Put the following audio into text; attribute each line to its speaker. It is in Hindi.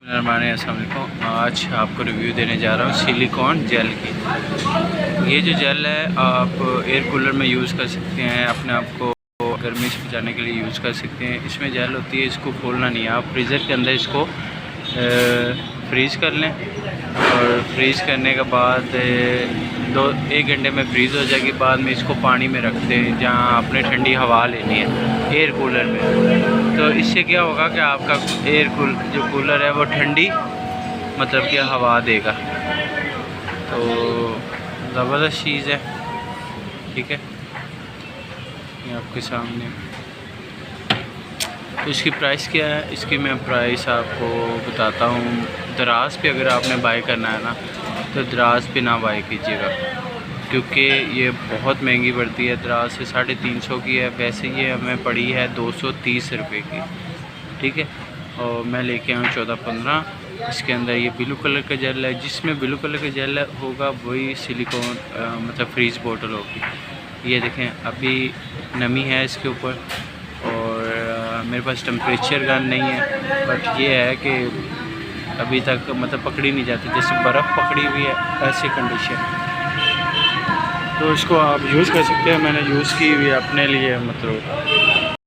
Speaker 1: अस्सलामुअलैकुम। आज आपको रिव्यू देने जा रहा हूँ सिलिकॉन जेल की। ये जो जेल है आप एयर कूलर में यूज़ कर सकते हैं, अपने आप को गर्मी से बचाने के लिए यूज़ कर सकते हैं। इसमें जेल होती है, इसको खोलना नहीं है, आप फ्रीज़र के अंदर इसको फ्रीज़ कर लें और फ्रीज़ करने के बाद 1 घंटे में फ्रीज़ हो जाएगी। बाद में इसको पानी में रख दें जहाँ आपने ठंडी हवा लेनी है एयर कूलर में। तो इससे क्या होगा कि आपका जो कूलर है वो ठंडी मतलब कि हवा देगा। तो ज़बरदस्त चीज़ है, ठीक है, ये आपके सामने। तो इसकी प्राइस क्या है, इसकी मैं प्राइस आपको बताता हूँ। दराज पे अगर आपने बाय करना है ना तो दराज पे ना बाय कीजिएगा, क्योंकि ये बहुत महंगी पड़ती है। दराज से 350 की है, वैसे ये हमें पड़ी है 230 रुपये की, ठीक है। और मैं लेके आऊँ 14-15। इसके अंदर ये ब्लू कलर का जेल है, जिसमें ब्लू कलर का जेल होगा वही सिलिकॉन मतलब फ्रीज बोतल होगी। ये देखें अभी नमी है इसके ऊपर, और मेरे पास टेम्परेचर गन नहीं है, बट ये है कि अभी तक मतलब पकड़ी नहीं जाती, जैसे बर्फ़ पकड़ी हुई है ऐसी कंडीशन। तो इसको आप यूज़ कर सकते हैं, मैंने यूज़ की हुई है अपने लिए, मतलब